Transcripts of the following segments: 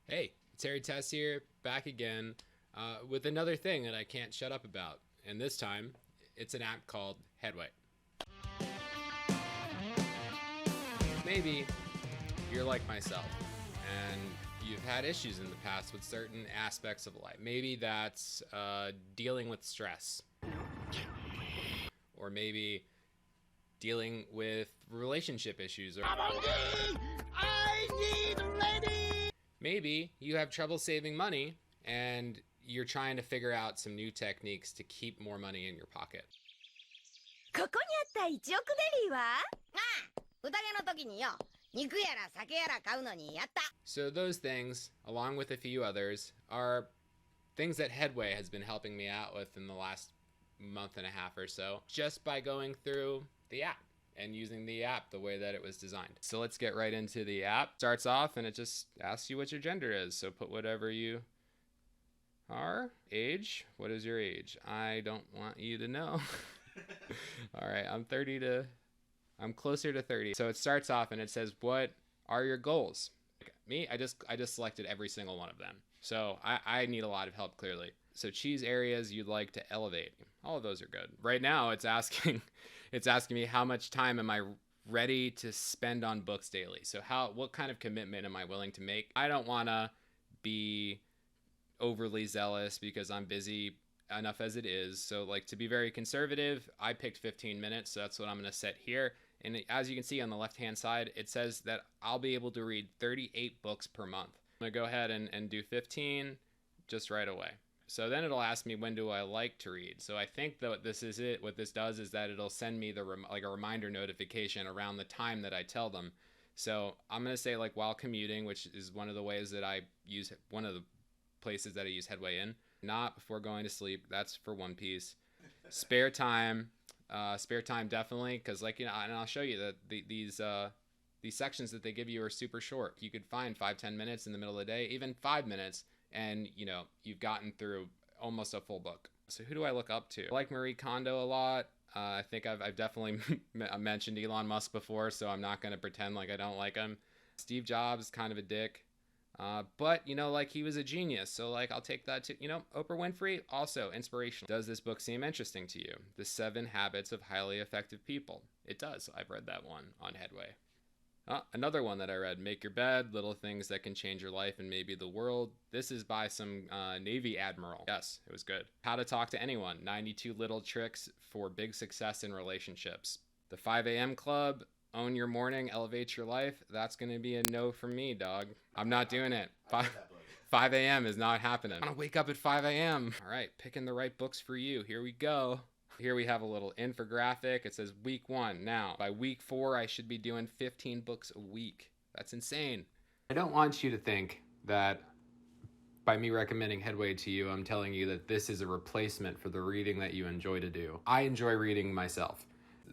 Hey, it's Harry Tess here, back again with another thing that I can't shut up about. And this time, it's an app called Headway. Maybe you're like myself and you've had issues in the past with certain aspects of life. Maybe that's dealing with stress, or maybe dealing with relationship issues, or I need ready. Maybe you have trouble saving money and you're trying to figure out some new techniques to keep more money in your pocket. ここにあった1億ベリーは宴の時によ肉やら酒やら買うのにやった So those things, along with a few others, are things that Headway has been helping me out with in the last month and a half or so, just by going through the app and using the app the way that it was designed. So let's get right into the app. Starts off and it just asks you what your gender is. So put whatever you are. Age. What is your age? I don't want you to know. All right, I'm closer to 30. So it starts off and it says, what are your goals? Me, I just selected every single one of them. So I need a lot of help, clearly. So choose areas you'd like to elevate. All of those are good. Right now it's asking me how much time am I ready to spend on books daily. So what kind of commitment am I willing to make? I don't want to be overly zealous because I'm busy enough as it is. So like, to be very conservative, I picked 15 minutes. So that's what I'm going to set here. And as you can see on the left hand side, it says that I'll be able to read 38 books per month. I'm going to go ahead and do 15 just right away. So then it'll ask me, when do I like to read? So I think that this is it. What this does is that it'll send me like a reminder notification around the time that I tell them. So I'm going to say like while commuting, which is one of the ways that I use, one of the places that I use Headway in. Not before going to sleep. That's for one piece. Spare time definitely, because like, you know, and I'll show you that these sections that they give you are super short. You could find 5-10 minutes in the middle of the day, even 5 minutes, and you know, you've gotten through almost a full book. So who do I look up to? I like Marie Kondo a lot. I think I've definitely mentioned Elon Musk before, so I'm not going to pretend like I don't like him. Steve Jobs, kind of a dick. But, you know, like, he was a genius, so, like, I'll take that too. You know, Oprah Winfrey, also inspirational. Does this book seem interesting to you? The 7 Habits of Highly Effective People. It does. I've read that one on Headway. Another one that I read, Make Your Bed, Little Things That Can Change Your Life and Maybe the World. This is by some Navy admiral. Yes, it was good. How to Talk to Anyone, 92 Little Tricks for Big Success in Relationships. The 5 a.m. Club, Own Your Morning, Elevate Your Life. That's going to be a no from me, dog. I'm not doing it. 5 a.m. is not happening. I want to wake up at 5 a.m. All right, picking the right books for you. Here we go. Here we have a little infographic. It says week 1. Now, by week 4, I should be doing 15 books a week. That's insane. I don't want you to think that by me recommending Headway to you, I'm telling you that this is a replacement for the reading that you enjoy to do. I enjoy reading myself.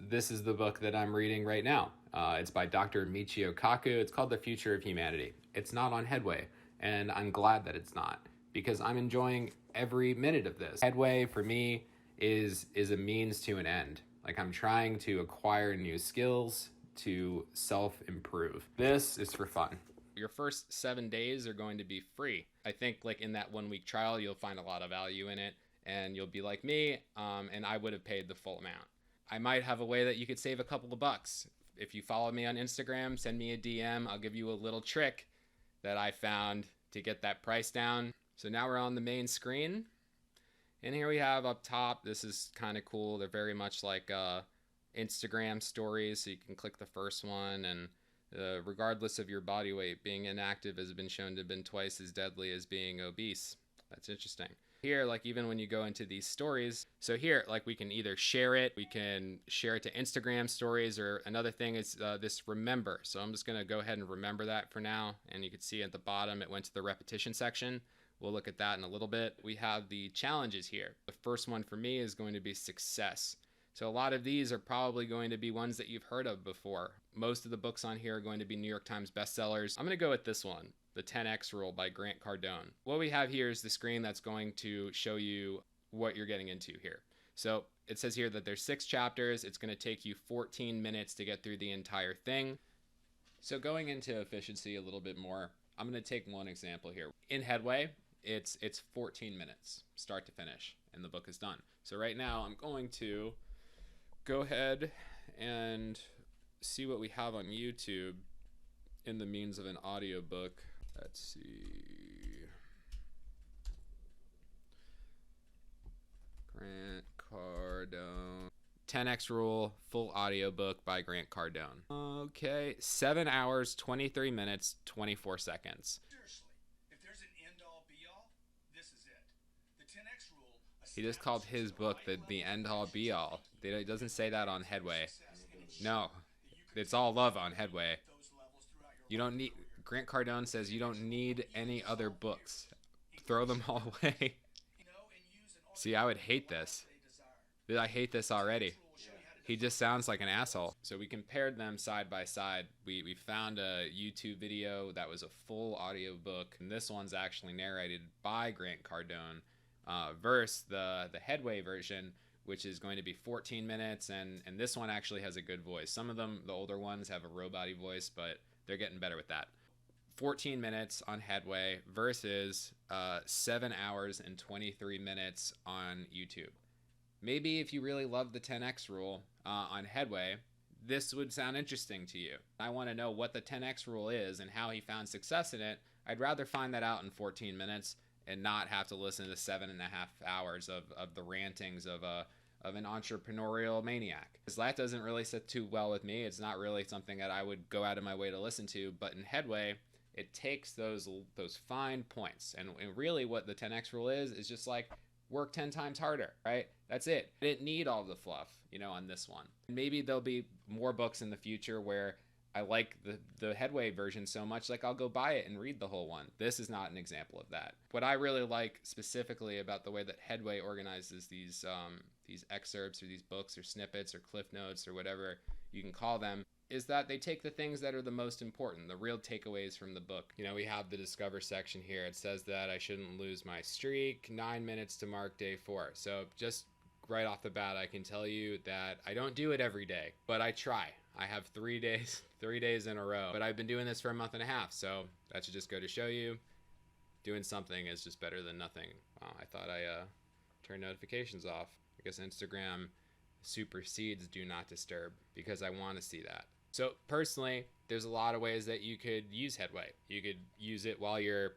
This is the book that I'm reading right now. It's by Dr. Michio Kaku. It's called The Future of Humanity. It's not on Headway, and I'm glad that it's not, because I'm enjoying every minute of this. Headway, for me, is a means to an end. Like, I'm trying to acquire new skills to self-improve. This is for fun. Your first 7 days are going to be free. I think, like, in that 1-week trial, you'll find a lot of value in it, and you'll be like me, and I would have paid the full amount. I might have a way that you could save a couple of bucks. If you follow me on Instagram, send me a DM. I'll give you a little trick that I found to get that price down. So now we're on the main screen. And here we have up top, this is kind of cool. They're very much like Instagram stories. So you can click the first one, and regardless of your body weight, being inactive has been shown to have been twice as deadly as being obese. That's interesting. Here, like, even when you go into these stories, so here, like, we can either share it, we can share it to Instagram stories, or another thing is this remember. So I'm just going to go ahead and remember that for now. And you can see at the bottom, it went to the repetition section. We'll look at that in a little bit. We have the challenges here. The first one for me is going to be success. So a lot of these are probably going to be ones that you've heard of before. Most of the books on here are going to be New York Times bestsellers. I'm going to go with this one, The 10X Rule by Grant Cardone. What we have here is the screen that's going to show you what you're getting into here. So it says here that there's 6 chapters. It's going to take you 14 minutes to get through the entire thing. So going into efficiency a little bit more, I'm going to take one example here. In Headway, it's 14 minutes, start to finish, and the book is done. So right now, I'm going to go ahead and see what we have on YouTube in the means of an audiobook. Let's see. Grant Cardone. 10X Rule, full audiobook by Grant Cardone. Okay, 7 hours, 23 minutes, 24 seconds. Seriously, if there's an end-all be-all, this is it. The 10X Rule. He just called his book the end-all be-all. It doesn't say that on Headway. No, it's all love on Headway. You don't need, Grant Cardone says you don't need any other books. Throw them all away. See, I would hate this. I hate this already. He just sounds like an asshole. So we compared them side by side. We found a YouTube video that was a full audiobook, and this one's actually narrated by Grant Cardone, versus the Headway version, which is going to be 14 minutes, and this one actually has a good voice. Some of them, the older ones, have a robot-y voice, but they're getting better with that. 14 minutes on Headway versus 7 hours and 23 minutes on YouTube. Maybe if you really love the 10X Rule on Headway, this would sound interesting to you. I want to know what the 10X Rule is and how he found success in it. I'd rather find that out in 14 minutes and not have to listen to 7.5 hours of the rantings of an entrepreneurial maniac. Because that doesn't really sit too well with me. It's not really something that I would go out of my way to listen to. But in Headway, it takes those fine points. And really what the 10X Rule is just like, work 10 times harder, right? That's it. I didn't need all the fluff, on this one. Maybe there'll be more books in the future where I like the Headway version so much, like I'll go buy it and read the whole one. This is not an example of that. What I really like specifically about the way that Headway organizes these excerpts or these books or snippets or cliff notes or whatever you can call them, is that they take the things that are the most important, the real takeaways from the book. We have the Discover section here. It says that I shouldn't lose my streak, 9 minutes to mark day 4. So just right off the bat, I can tell you that I don't do it every day, but I try. I have 3 days in a row, but I've been doing this for a month and a half. So that should just go to show you doing something is just better than nothing. I thought I turned notifications off. I guess Instagram supersedes do not disturb because I want to see that. So personally, there's a lot of ways that you could use Headway. You could use it while you're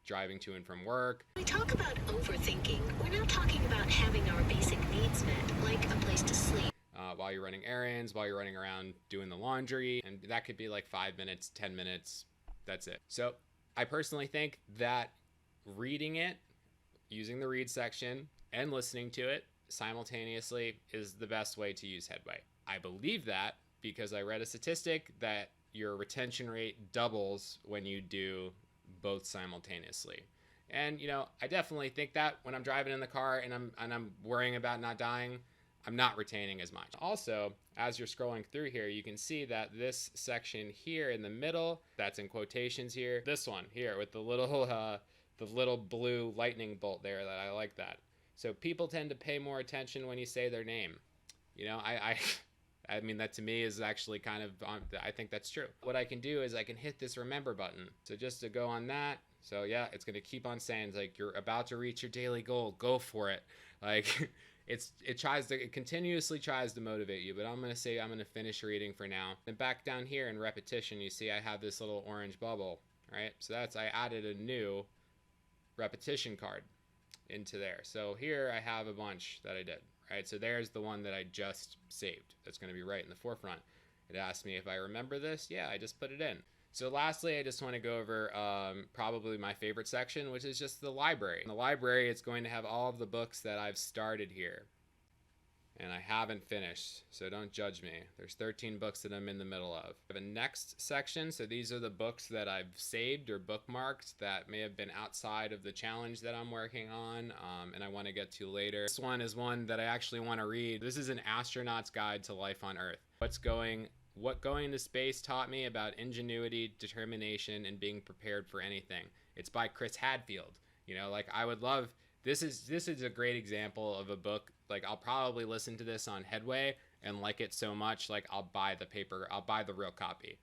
driving to and from work. When we talk about overthinking, we're not talking about having our basic needs met, like a place to sleep. While you're running errands, while you're running around doing the laundry, and that could be like 5 minutes, 10 minutes, that's it. So I personally think that reading it, using the read section, and listening to it simultaneously is the best way to use Headway. I believe that because I read a statistic that your retention rate doubles when you do both simultaneously. And I definitely think that when I'm driving in the car and I'm worrying about not dying, I'm not retaining as much. Also, as you're scrolling through here, you can see that this section here in the middle, that's in quotations here, this one here with the little blue lightning bolt there, that I like that. So people tend to pay more attention when you say their name. I mean, that to me is actually kind of, I think that's true. What I can do is I can hit this remember button. So just to go on that, so yeah, it's going to keep on saying, like, you're about to reach your daily goal, go for it. Like, it continuously tries to motivate you, but I'm going to say I'm going to finish reading for now. And back down here in repetition, you see I have this little orange bubble, right? So I added a new repetition card into there. So here I have a bunch that I did. Right, so there's the one that I just saved. That's going to be right in the forefront. It asked me if I remember this. Yeah, I just put it in. So lastly, I just want to go over probably my favorite section, which is just the library. In the library, it's going to have all of the books that I've started here. And I haven't finished, so don't judge me. There's 13 books that I'm in the middle of. I have a next section, so these are the books that I've saved or bookmarked that may have been outside of the challenge that I'm working on, and I want to get to later. This one is one that I actually want to read. This is an astronaut's guide to life on Earth. What going to space taught me about ingenuity, determination, and being prepared for anything. It's by Chris Hadfield. I would love... This is a great example of a book. Like, I'll probably listen to this on Headway and like it so much, like I'll buy the real copy.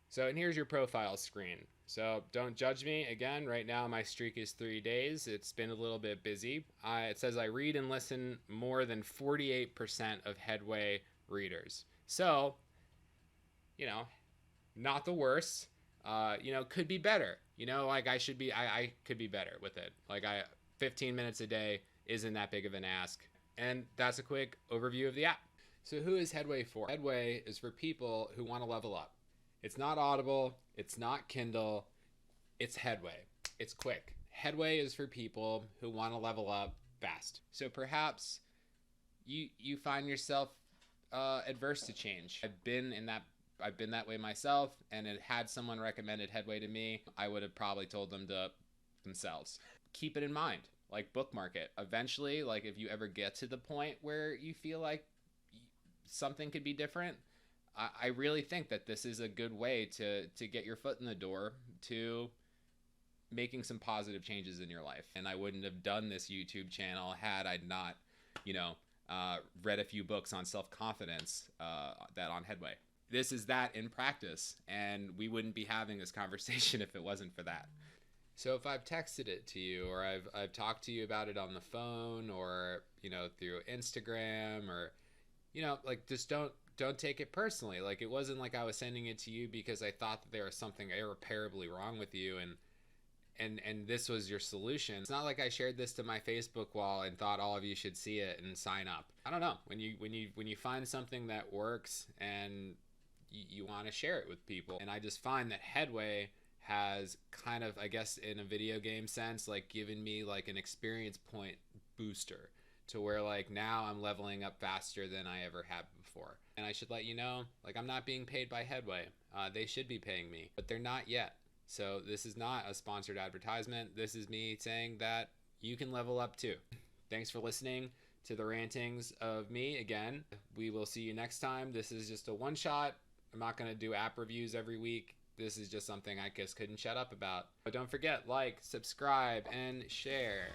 So, and here's your profile screen. So don't judge me. Again, right now my streak is 3 days. It's been a little bit busy. It says I read and listen more than 48% of Headway readers. So, you know, not the worst. You know, could be better. You know, like I could be better with it. Like 15 minutes a day isn't that big of an ask. And that's a quick overview of the app. So who is Headway for? Headway is for people who want to level up. It's not Audible, it's not Kindle, it's Headway. It's quick. Headway is for people who want to level up fast. So perhaps you find yourself adverse to change. I've been that way myself, and had someone recommended Headway to me, I would have probably told them to themselves. Keep it in mind, like bookmark it. Eventually, like if you ever get to the point where you feel like something could be different, I really think that this is a good way to get your foot in the door to making some positive changes in your life. And I wouldn't have done this YouTube channel had I not, read a few books on self-confidence that on Headway. This is that in practice, and we wouldn't be having this conversation if it wasn't for that. So if I've texted it to you, or I've talked to you about it on the phone, or through Instagram, or like just don't take it personally. Like it wasn't like I was sending it to you because I thought that there was something irreparably wrong with you, and this was your solution. It's not like I shared this to my Facebook wall and thought all of you should see it and sign up. I don't know, when you find something that works and you want to share it with people. And I just find that Headway has kind of, I guess in a video game sense, like given me like an experience point booster to where like now I'm leveling up faster than I ever have before. And I should let you know, like I'm not being paid by Headway. They should be paying me, but they're not yet. So this is not a sponsored advertisement. This is me saying that you can level up too. Thanks for listening to the rantings of me again. We will see you next time. This is just a one shot. I'm not going to do app reviews every week. This is just something I just couldn't shut up about. But don't forget, like, subscribe, and share.